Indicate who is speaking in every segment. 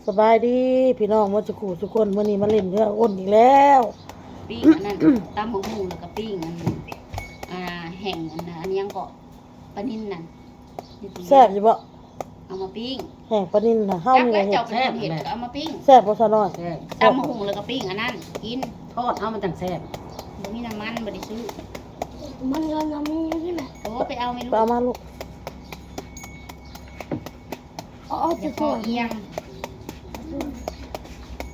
Speaker 1: สบายดีพี่น้องว่าจะขู่ทุกคนวันนี้มาเล่นเรื่องอ้นอีกแล้ว
Speaker 2: ปิ้งอันนั้นตำหมูแล้วก็ปิ้งอันแห่งอันนี้ยังเกาะปลานิ่นนั่น
Speaker 1: แซ่บอยู่บ่
Speaker 2: เอามาปิ้ง
Speaker 1: แห้งปลานิ่นน่ะเฮานี่เห็ด
Speaker 2: แซ่บเห็ดก็เอามาปิ้ง
Speaker 1: แซ่บบ่ซะน้อย
Speaker 2: ตำหมูแล้วก็ปิ้งอันนั้นกิน
Speaker 3: ทอดเอามันจังแซ่บ
Speaker 2: บ่มีน้ำมันบ่ได้ซื้อ
Speaker 4: มันก็น้ำมีนี่แหละ
Speaker 2: โอ้ไปเอาไม่รู้
Speaker 1: ไปเอามาลูก
Speaker 4: เอาจะสวย
Speaker 2: เอียง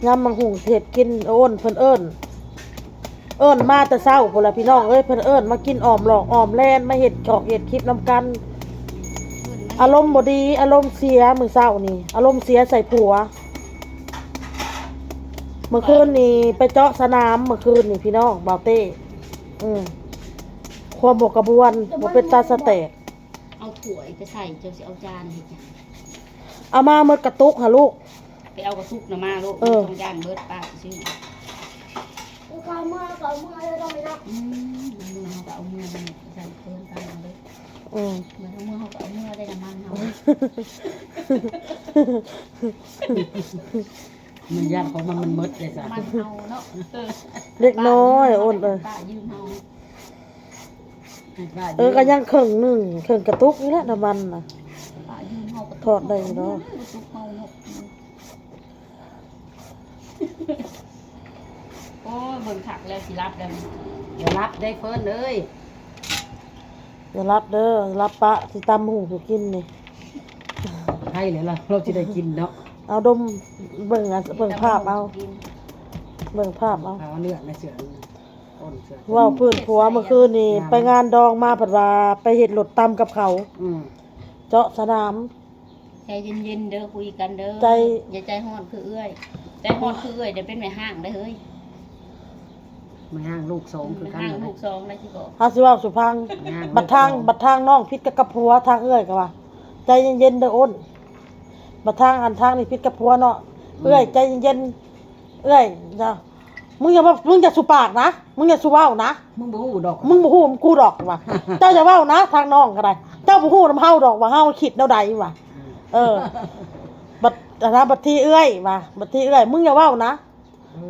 Speaker 1: ยำมังหุงเห็ดกินอ้นเพิ่นเอิ้นมาแต่เช้าพุ่นล่ะพี่น้องเอ้ยเพิ่นเอิ้นมากินอ้อมหลอกอ้อมแล่นมาเฮ็ดจอกเฮ็ดคลิปนํกัน อารมณ์บ่ดีอารมณ์เสียมื้อเช้านี่อารมณ์เสียใส่ผัวเมื่อคืนนี่ไปเจาะสนามเมื่อคืนนี่พี่น้องบ่าวเต้ความบ่กระบวนบ่เป็นตาสแตก
Speaker 2: เอาถ้วยไปใส่เจ้าสิเอาจานเฮ็ดหยัง
Speaker 1: เอามาหมดกระตุกหาลูก
Speaker 2: ไปเอากระทุกน่ะมาลูกต้องย่านเบิดป้าซื้อ
Speaker 4: ก็เมื่อเลยต้องไปรับ
Speaker 2: มือเฮาก็เอามือมันใส่เพิ่นตามเลยเหมือนมือเฮาก็เอามือได้น้ำมันเฮา
Speaker 3: มันยากของมันมดเลยจ้ะ
Speaker 2: มันเฮาเนาะ
Speaker 1: เล็กน้อยอ้น
Speaker 2: ป้ายืมเฮา
Speaker 1: ก็ยังครึ่งหนึงครึ่งกระตุกนี่แหละน้ำมันน่ะ
Speaker 2: ป้ายืมเฮาก็
Speaker 1: ทอดได้เนาะ
Speaker 2: โอ้เบิ่งผักแล้วสิรับแล้ว
Speaker 3: เดี๋ยวรับได้เฟิร์นเลย
Speaker 1: อย่ารับเด้อรับปะสิตำหูสิกินนี่
Speaker 3: ให้เลยล่ะเราจะได้กินเนาะ
Speaker 1: เอาดมเบิ่งภาพเอาเบิ่งภาพเอา
Speaker 3: เอาเนื้อในเสืออ้นเสือ
Speaker 1: ว่าเพื่อนผัวเมื่อคืนนี่ไปงานดองมาผัดว่าไปเฮ็ดรถตำกับเขาเจาะสนาม
Speaker 2: ใจเย็นๆเด้อคุยกันเด้ออย่าใจร้อนคือเอื้อยใจร้อนคือเอื้อยเดี๋ยวเป็นแม่ห้างได้เฮ้ย
Speaker 3: มาห้างลูกสองคือกัน
Speaker 2: ห้างลูกสองได้สิบอก
Speaker 1: เฮาสิเว้าสุพังบัดทางน้องพิษกับผัวทางเอื้อยก็ว่าใจเย็นๆเด้ออ้นบัดทางนี่พิษกับผัวเนาะเอื้อยใจเย็นๆเอื้อยจ้ะมึงอย่าสุปากนะมึงอย่าสุเว้านะ
Speaker 3: มึงบ่ฮู้ดอก
Speaker 1: มึงบ่ฮู้กูดอกว่ะเจ้าอย่าเว้านะทางน้องก็ได้เจ้าบ่ฮู้นำเฮาดอกว่าเฮาคิดแนวใดว่ะบัดที่เอื้อยว่ะบัดที่เอื้อยมึงอย่าเว้านะ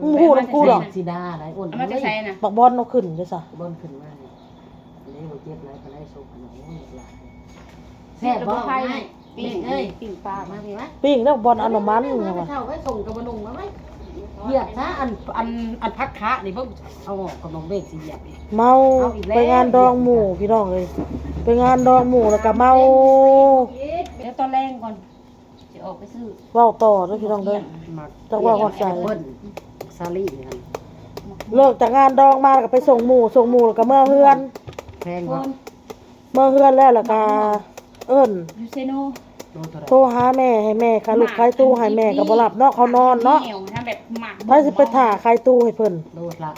Speaker 1: มึงฮู้นำกูดอก
Speaker 3: สิดาได้อ้น
Speaker 2: มันจะใส่น่ะ
Speaker 1: บักบอลเอาขึ้นเด้อซะ
Speaker 3: บอลขึ้นมานี่อันนี้บ่เจ็บหลายปานใดสุกอันนี้หลายแซ่บบ่ไผปิ้งเอ้ยปิ้งปลามาพี่มั้ย
Speaker 1: ปิ้งแล้วบอลเอาน้ำมันนี่ว่ะ
Speaker 3: เท่าไว้ส่งกับบ่นุ่งมามั้ยเหยียบซะอันพักขานี่เพิ่นเอาออกกับน้องเบกสิเหยียบ
Speaker 1: เมาไปงานดองหมู่พี่น้องเอ้ยไปงานดองหมู่แล้วก็เมา
Speaker 2: เดี๋ยวตอนแรงก่อนสิออกไปซื้อ
Speaker 1: เว้าต่อเด้อพี่น้องเด้อจักว่าฮอดใจ
Speaker 3: ซาลี่นี่
Speaker 1: เลิกจากงานดองมาก็ไปส่งหมู่แล้วก็เมื่อเฮือน
Speaker 3: แพงบ่
Speaker 1: เมื่อเฮือนแล้วก็เอิ้น
Speaker 2: ยูเซโน
Speaker 1: โทรหาแม่ให้แม่ค่ะลูกขายตู้ให้แม่ก็บ่รับเนาะเขานอนเนาะ
Speaker 2: ถ้าแบบหมัก
Speaker 1: ไปสิไปถ่าขายตู้ให้เพิ่น
Speaker 3: โดดละ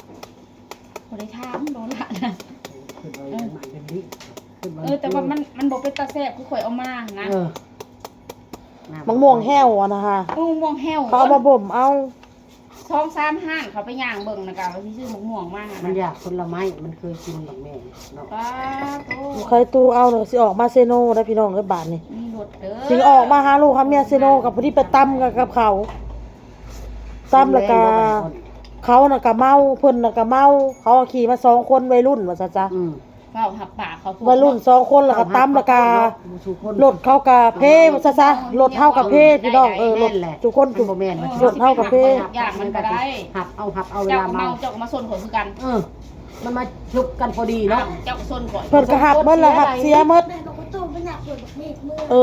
Speaker 2: บ่ได้ถามโดนละ
Speaker 3: ขึ้นไปมันเป็นดิ
Speaker 2: แต่ว่ามันบ่เป็นตาแซ่บคือข่อยเอามานะ
Speaker 1: มะม่วงแห้วอ่ะนะฮะ
Speaker 2: มะม่วงแห้ว
Speaker 1: เขาเอามาบ่มเอา
Speaker 2: 2-3ห้านเขาไปย่างเบิ่งนะกะว่าสิซื้อมะม่วงมา
Speaker 3: มันอยากผลไม้มันเคยกินบักแม่เนาะ
Speaker 2: ป้าโต
Speaker 1: ขายตู้เอาเด้อสิออกมาเซโนได้พี่น้องเอ้ยบาดนี่
Speaker 2: มีรถเด้อ
Speaker 1: สิออกมาหาลูกหาเมียเซโนกับผู้ที่ไปตำกับเขาตำแล้วก็เขาน่ะก็เมาเพิ่นน่ะก็เมาเขาขี่มา2คนวัยรุ่นว่าซะจ้ะ
Speaker 2: เฝ้าหับปากเขา
Speaker 1: วัยรุ่น2คนแล้วก็ตำแล้วก็รถเขาก็เพว่าซะรถเฮากับเพพี่น้องรถทุกคนทุก
Speaker 3: บ่แม่น
Speaker 1: รถเฮากับเพ
Speaker 2: อย่างมันก็ได้
Speaker 3: หับเอาเวลาเมา
Speaker 2: เจ้าก็มาซนข่อยคือกัน
Speaker 3: มันมาชุบกันพอดีเนาะ
Speaker 2: เจ้าก็ซนข่อย
Speaker 1: เพิ่นก็หับหมดแล้วหับเสียหมด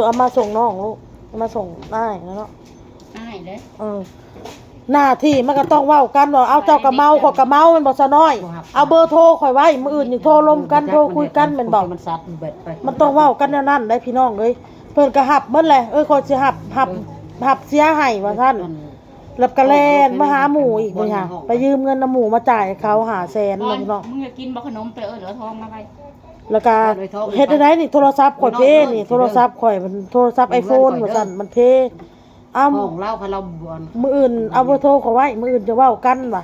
Speaker 1: เอามาส่งน้องลูกเอามาส่งได้เนาะ
Speaker 2: ได้เด้
Speaker 1: หน้าที่มันก็ต้องเว้ากันว่าเอาเจ้าก็เมาข่อยก็เมามันบ่ซะน้อยเอาเบอร์โทรข่อยไว้มื้ออื่นนี่โทรลมกันโทรคุยกันแม่นบ่
Speaker 3: มันซัดเบ็ดไป
Speaker 1: มันต้องเว้ากันแนวนั้นได้พี่น้องเอ้ยเพิ่นก็หับหมดแหละข่อยสิหับเสียให้ว่าซั่นแล้วก็แล่นมาหาหมู่อีกบ่ฮะไปยืมเงินนำหมู่มาจ่ายเขา500,000น้อง
Speaker 2: มึงจะกินบ่ขนมไปเดี๋ยวทองมาไว้
Speaker 1: แล้วก็เฮ็ดได้นี่โทรศัพท์ข่อยเพนี่โทรศัพท์ข่อยมันโทรศัพท์ iPhone ว่าซั่นมันเพ
Speaker 3: ห้องเล่าพะเราบ่อน
Speaker 1: มื้ออื่นเอาเบอร์โทรเขาไว้มื้ออื่นจะเว้ากันว่ะ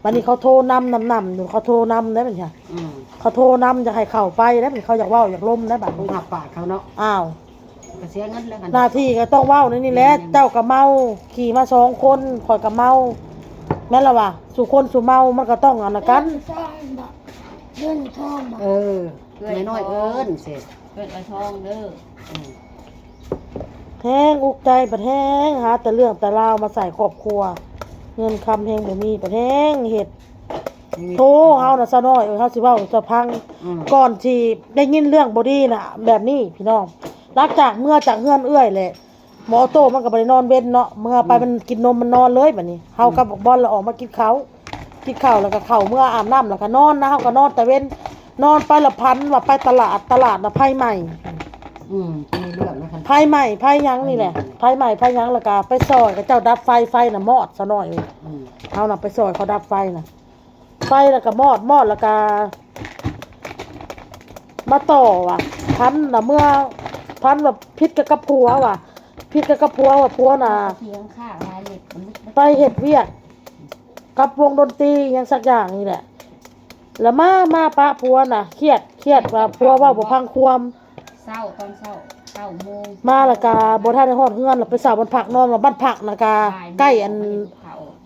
Speaker 1: บัดนี้เขาโทรนำอยู่เขาโทรนำได้บัดนี้เขาโทรนำจะให้เข้าไปได้บัดเขาอยากเว้าอยากล้มได้บัด
Speaker 3: หับปากเขาเนาะ
Speaker 1: อ้าว
Speaker 3: ก็เสียเงินแล้วกัน
Speaker 1: หน้าที่ก็ต้องเว้าในนี่แหละเจ้าก็เมาขี่มา2คนข่อยก็เมาแม่นล่ะว่าสู่คนสู่เมามันก็ต้องอันนั้นกัน
Speaker 4: สร้างแบบเงินทองแบบ
Speaker 3: น้อยๆเสร็จ
Speaker 2: เกิดเอาทองเด้อ
Speaker 1: แห้งอุกใจบัดแห้งหาแต่เรื่องแต่ราวมาใส่ครอบครัว เงินคำแห้งบ่มีบัดแห้งเฮ็ดโธ่เฮาน่ะซะน้อยเฮาสิเว้าจะพังก่อนที่ได้ยินเรื่องบ่ดีน่ะแบบนี้พี่น้องหลังจากเมื่อจากเฮือนเอื้อยแหละหมอโตมันก็บ่ได้นอนเว้นเนาะเมื่อไปมันกินนมมันนอนเลยบัดนี้เฮากับบอกบอลแล้วออกมากินข้าวแล้วก็เข้าเมื่ออาบน้ำแล้วก็นอนนะเฮาก็นอนแต่เว้นนอนไปละพันว่าไปตลาดน่ะไผใหม่
Speaker 3: มีเรื่องนะครับ
Speaker 1: ไผใหม่ไผยังนี่แหละไผใหม่ไผยังแล้วก็ไปซอยกับเจ้าดับไฟน่ะมอดซะหน่อยเฮาน่ะไปซอยเขาดับไฟน่ะไฟแล้วก็มอดแล้วก็มาต่อว่ะพันน่ะเมื่อพันแบบพิษกับผัวว่ะพิษกับผัวว่าผัวน่ะ
Speaker 2: เพียงค่ารายเล็กมัน
Speaker 1: ไปเฮ็ดเวียกกับวงดนตรีหยังสักอย่างนี่แหละ แล้วมาปะผัวน่ะเครียดว่าผัวเว้าบ่พังความ
Speaker 2: เศร้าตอนเศร้า9 โมง
Speaker 1: มาและกาบ่ทันได้ฮอดเฮือนแล้วไปสาวบ้านพักนอนว่าบ้านพักนะกาใกล้อัน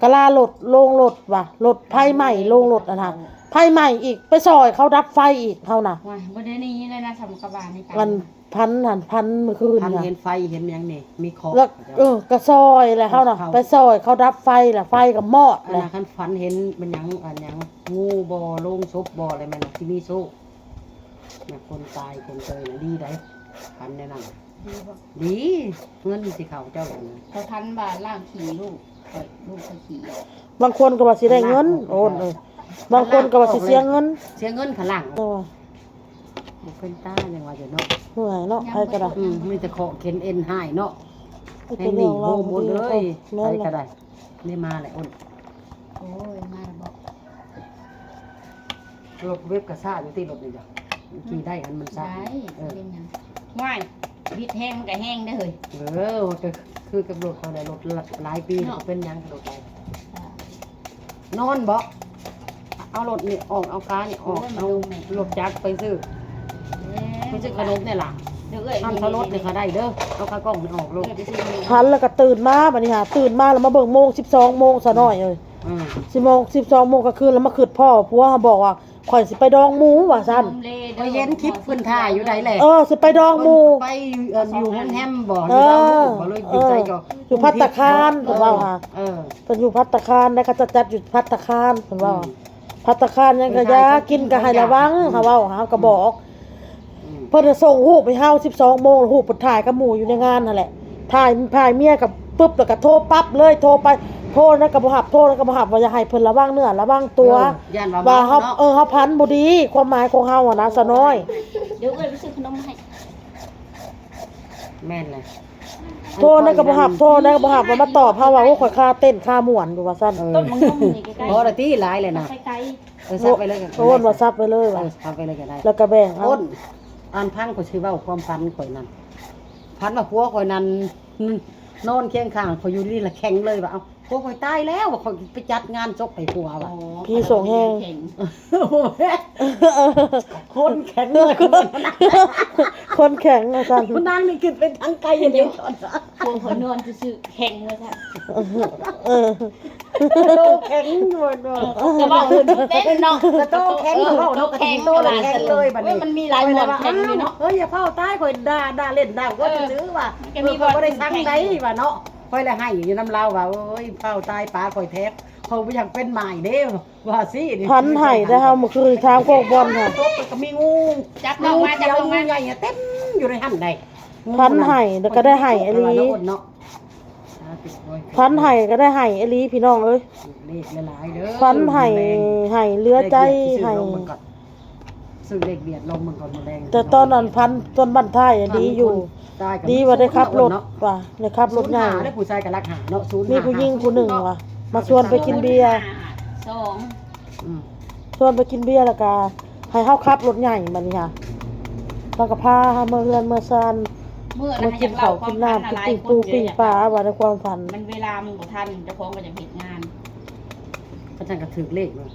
Speaker 1: กะลารถโรงรถว่ะรถไฟใหม่โรงรถนะไฟใหม่อีกไปซอยเขาดับไฟอีกเฮาน่ะ
Speaker 2: ว่าบ่ได้นี่เลยนะทำกระบาลในการ
Speaker 1: มันพันเมื่อคืน
Speaker 3: พัน
Speaker 1: น่ะ
Speaker 3: เห็นไฟเห็นยังนี่มีของ
Speaker 1: แล้วก็ซอยแหละเฮาน่ะไปซอยเขาดับไฟแหละไฟก็มอด
Speaker 3: อัน
Speaker 1: แหละ
Speaker 3: นั้นคันฝันเห็นมันยังงูบ่อโลงศพบ่ออะไรมันที่มีโซ่คนตายคนเตยดีได้พันแน่นอน
Speaker 2: ดีบ่
Speaker 3: ดีเงินสิเขาเจ้าอย่างนั้น
Speaker 2: เขาทันบาทล่างขี่ลูกลูกเขาขี่
Speaker 1: บางคนก็ว่าสิได้เงินโอนบางคนก็ว่าสิเสียเงิน
Speaker 3: เสียเงินข้างหลัง
Speaker 1: โอ้ย
Speaker 3: บุกเป็นตาอย่างว่าจะเนาะ
Speaker 1: เหนื่อยเนาะใครก็ได้
Speaker 3: มีแต่เคาะเข็นเอ็นหายเนาะ
Speaker 1: ไอ้
Speaker 3: ให้
Speaker 1: ตัว
Speaker 3: ห
Speaker 1: เรื่
Speaker 3: นี
Speaker 1: อง
Speaker 3: โบ
Speaker 1: เรา
Speaker 3: หมดเลย
Speaker 1: แม่
Speaker 3: ใคร
Speaker 1: น
Speaker 3: ก็
Speaker 1: ล่ะ
Speaker 3: ได้นี่มาแหละอ้น
Speaker 2: โอ้ยมาแล้วบอก
Speaker 3: รถเว็บกระซ่าอยู่ที่รถนี่จ้ะขี่ได้อันมันซ่า
Speaker 2: ได้
Speaker 3: เออ
Speaker 2: เป็นหยังว่ายบิดแห้งมันก็แห้งได้อเฮ้ย
Speaker 3: ก็คือกับรถเขาได้รถหลายปีก็เป็นยังรถอะไรนอนบ่เอารถนี่ออกเอาค้านี่ออกเอารถจักรไปซื้อไปซื้อขนมเนี่ยล่ะ
Speaker 2: เดี๋ยวเอ้ย
Speaker 3: ทำเขารถเนี่ยเขาได้เด้อเอาข้ากล้องนี่ออกรถ
Speaker 2: ไปซื้อนี่
Speaker 1: หันแล้วก็ตื่นมาบัดนี้หาตื่นมาแล้วมาเบิ่งโมง12โมงซะหน่อยเอ้ย 10 โมง 12 โมงก็คืนแล้วมาขึ้นพ่อผัวเขาบอกว่าข่อยสิไปดองหมูว่าซั่น
Speaker 3: ไปเย็นคลิปพื้นท่าอยู่ใดแหละ
Speaker 1: สิไปดองหมู
Speaker 3: ไปอยู่ห้องแฮมบ่
Speaker 1: เอ
Speaker 3: อยู่เรา
Speaker 1: อ
Speaker 3: บ่เลยดีใจก็
Speaker 1: อยู่ภัตตาคารเพิ่นว่าค่ะ
Speaker 3: เออ
Speaker 1: เพิ่นอยู่ภัตตาคารแล้วก็จะจัดอยู่ภัตตาคารเพิ่นว่าภัตตาคารยังก็อยากินก็ให้ระวังเฮาเว้าเฮาก็บอกเพิ่นจะส่งรูปให้เฮา12 โมงรูปเพิ่นถ่ายกับหมู่อยู่ในงานนั่นแหละถ่ายเมียกับปึ๊บแล้วก็โทรปั๊บเลยโทรไปโทรแล้วก็บ่รับว่าอย่าให้เพิ่นระวังเนื้อระวังตัว
Speaker 3: ย่าน
Speaker 1: ว่า
Speaker 3: ว่า
Speaker 1: เฮาพันบ่ดีความหมายของเฮาอะนะซะน้อย
Speaker 2: เดี๋ยวเอ้ยไปซื้อขนมมาให้
Speaker 3: แม่นเลย
Speaker 1: โทรนั่นก็บ่รับว่ามาตอบเฮาว่าโอ้ข่อยค่าเต้นค่าม่วนอยู่ว่าซั่น
Speaker 2: ต้นมังนมนี่ใกล้
Speaker 3: พอละที่หลายเลยนะ
Speaker 2: ๆไกล
Speaker 3: ซับไปเลยกัน
Speaker 1: โอนว่าซับไปเลยว่ะ
Speaker 3: ซับไปเลยก็ได้
Speaker 1: แล้วก็แบ่งเอา
Speaker 3: อ้นอ่านพังก็ชื่อว่าความฝันข่อยนั้นพันว่าผัวข่อยนั้นนอนเคียงข้างข่อยอยู่นี่ละแข็งเลยว่าเอาผัวข่อยตายแล้วว่าข่อยไปจัดงานศพให้ผัว
Speaker 2: ๆ
Speaker 3: ว่ะ
Speaker 1: พี่ส่งแห้ง
Speaker 2: ข็
Speaker 3: คนแข็งเลย
Speaker 1: คนแข็งนะซั่น
Speaker 3: มันนั่งนี่ขึ้นเป็นทางไกลอย่างเดียว
Speaker 2: พวกคนนอนซื่อๆแข็งเลยค่ะ
Speaker 1: เออ
Speaker 3: โตแข็งหมดเลย
Speaker 2: จะบอกอื่นเต้นเนาะ
Speaker 3: โตแข็งเขาเนาะกระถิ่นโตแล้วแข็งเลยบัดนี้
Speaker 2: มันมีหลายหมวดแข็งอยู่เนาะ
Speaker 3: เฮ้ยอย่าเผาตายข่อยด่าเล่นด่าก็จะซื้อว่ะ
Speaker 2: ก็มี
Speaker 3: ข่อยบ่ได้สั่ง
Speaker 2: แข็ง
Speaker 3: ได้ว่ะเนาะข่อยเลยให้อยู่น้ำเล่าว่าโอ้ยเผาตายปลาข่อยแทบเขาบ่อยากเป็นหมายเด้ว่าสินี่
Speaker 1: พันไห้ได้เฮาเมื่อคืนทางโคกบอลค่ะ
Speaker 3: ก็มีงู
Speaker 2: จับน้องมาจับน้องมา
Speaker 3: ใหญ่เต็มอยู่ในหั่นได้
Speaker 1: พันไห้แล้วก็ได้ไห้อลี
Speaker 3: เนาะ
Speaker 1: พันไห้ก็ได้ไห้อลีพี่น้องเอ้ย
Speaker 3: เลขหลายๆเด้อ
Speaker 1: พันไห้ไห้เหลือใจไห้
Speaker 3: ซื้อเลขเบียดลงมันก่อนมาแรง
Speaker 1: แต่ตอนนั้นพันต้นบันท้ายอะดีอยู่ ดีว่าได้ขับรถว่ะได้ขับรถใหญ่
Speaker 3: ได้ผู้ชายกับรักหาเนาะศูนย์
Speaker 1: มีผู้หญิงผู้หนึ่งว่ะมาชวนไปกินเบียร์
Speaker 2: 2
Speaker 1: ชวนไปกินเบียร์แล้วก็ให้เฮาขับรถใหญ่บัดนี้ค่ะแล้วก็พาเฮาเมื่อเฮือนเมื่อซาน
Speaker 2: เมื่อ
Speaker 1: มากินข้าวกินน้ำกินปิ้งปูปิ้งปลาว่าในความฝัน
Speaker 2: มันเวลามันบ่ทันเจ้าของก็จะเฮ็ดงาน
Speaker 3: พระจันทร์ก็ถือเลขเลย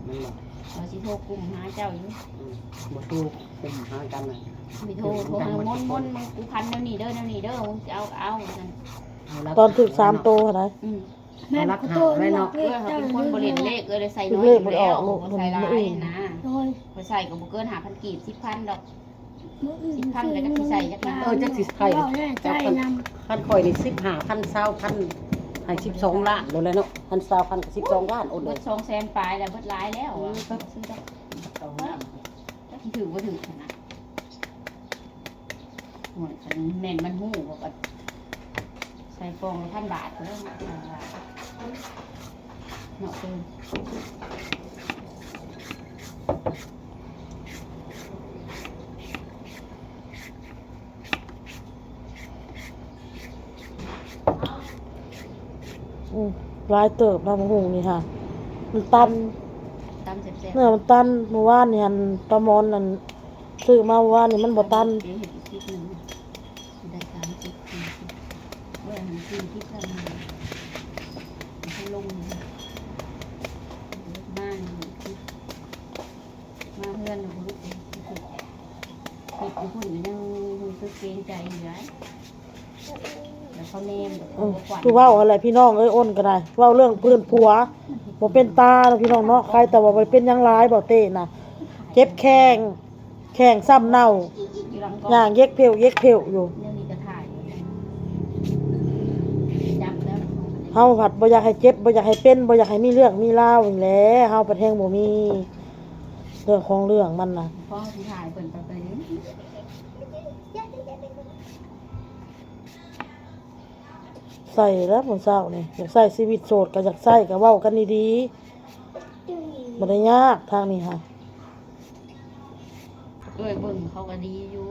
Speaker 3: มันบอก
Speaker 2: เราสิโทรกลุ่มหาเจ้าอยู่
Speaker 3: บ่ถูกเป็นหากันน่ะ
Speaker 2: มีโทรหามนมึงกูพันเดี๋ยวนี้เด้อมึงจะเอาซั่น
Speaker 1: ตอนถึง3โตเท่าไหร่
Speaker 4: แม่
Speaker 3: รัก
Speaker 4: ขอ
Speaker 3: หา
Speaker 4: โทษ
Speaker 3: ไว้
Speaker 4: หรอ
Speaker 3: เนาะ
Speaker 4: ก
Speaker 2: เออเขาเป็นคนบ่เล่นเลขเลยใส่น้อย
Speaker 1: เลขบ่ออกลูก
Speaker 2: ใส่หลายนะ
Speaker 4: โดย
Speaker 2: บ่ใส่ก็บ่เกิน5,000กีบ10,000ดอก
Speaker 4: มืออื่น
Speaker 2: 10,000ก็จะสิใส่จักหน่อย
Speaker 3: จักสิไทย
Speaker 4: เอาแน่ใจน
Speaker 3: พันข่อยนี่15,000 20,000ให้12ล้านโดนแล้วเนาะพัน20,000กับ12ล้านโอนเล
Speaker 2: เบิ
Speaker 3: ย
Speaker 2: ด200,000ปลายแล้วเบิดหลายแล้วอะซื้อดอกที่ถือบ่ถือขนาดโอ้ยคันแม่นมันฮู้บ่ก็ใส่ฟองละ1,000 บาทแล้วเนาะเนาะเพิ่น
Speaker 1: หลายเติบนะมะฮุงนี่ค่ะมันตัน
Speaker 2: ตำแซ่บๆ
Speaker 1: เนื้อมันตันเมื่อวานนี่หั่นปลาหมอนนั่นซื้อมาเมื่อวานนี่มันบ่ตัน
Speaker 2: เดี๋ยวเห็นอีกคลิปหนึงได้30 40เว้ยมันกินคลิปแล้วมันให้ลงมาเพื่อนนะลูกติดอยู่พุ่นก็ยังรู้สึกเกรงใจอยู่ได้แล้วเขาแนมเขาก็ขวัญ
Speaker 1: คือเว้าอะไรพี่น้องเอ้ยอ้นก็ได้เว้าเรื่องพื้นผัวบ่เป็นตาเนาะพี่น้องเนาะใครแต่ว่าบ่เป็นหยังหลายบ่เต้น่ะเจ็บแข้งซ้ำเน่า
Speaker 2: อยู่หลังก
Speaker 1: ย่างเย็กเพวอยู่
Speaker 2: เรื่องนี้จะถ่ายจับแล้ว
Speaker 1: เฮาผัดบ่อยากให้เจ็บบ่อยากให้เป็นบ่อยากให้มีเรื่องมีราวอีกแหละเฮาประเทงบ่มีเรื่องของเรื่องมันน่ะ
Speaker 2: พ่อที่ถ่ายเปิดไปนี้
Speaker 1: ใส่แล้วมื้อเช้านี่อยากใส่ชีวิตโสดก็อยากใส่ก็เว้ากันดีๆบ่ได้ยากทางนี้ค่ะ
Speaker 2: ด้วยเบิ่งเขาก็ดีอยู่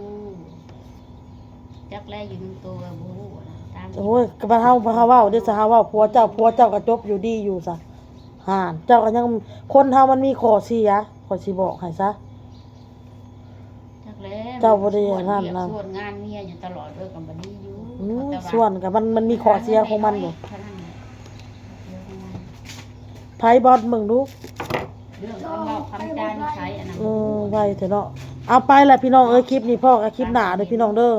Speaker 2: จักแลอยู่ในตัวบูตาม
Speaker 1: โอ้ยก็มาเฮาเว้าเด้อซะเฮาเว้าผัวเจ้าก็จบอยู่ดีอยู่ซะห่านเจ้าก็ยังคนเฮามันมีข้อเสียข้อยสิบอกให้ซะ
Speaker 2: จักแล
Speaker 1: เจ้าบ่ได้นั่นนะ
Speaker 2: ส่วนงานเมียอยู่ตลอดด้วยกับบ่ดีอยู่
Speaker 1: ส่วนก็มันมีข้อเสียของมันอยู่
Speaker 2: เท่านั้นแหละเสียของมัน
Speaker 1: ไผบอสมึงดู
Speaker 2: เรื่องคำเว้าคำจานิสัยอันนั้น
Speaker 1: ไว้เถอะเนาะเอาไปแหละพี่น้องเอ้ยคลิปนี้พ่อกับคลิปหน้าเด้อพี่น้องเด้อ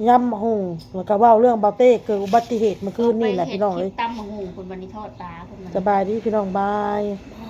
Speaker 1: ย่ำหุงแล้วก็เว้าเรื่องเบาเต้เกิดอุบัติเหตุเมื่อคืนนี่แหละพี่น้องเอ้ย
Speaker 2: ไปเฮ็ดคลิปตำบักหุ่งคุณวันนี้ทอดปลาคุณวัน
Speaker 1: สบายดีพี่น้องบาย
Speaker 4: ำ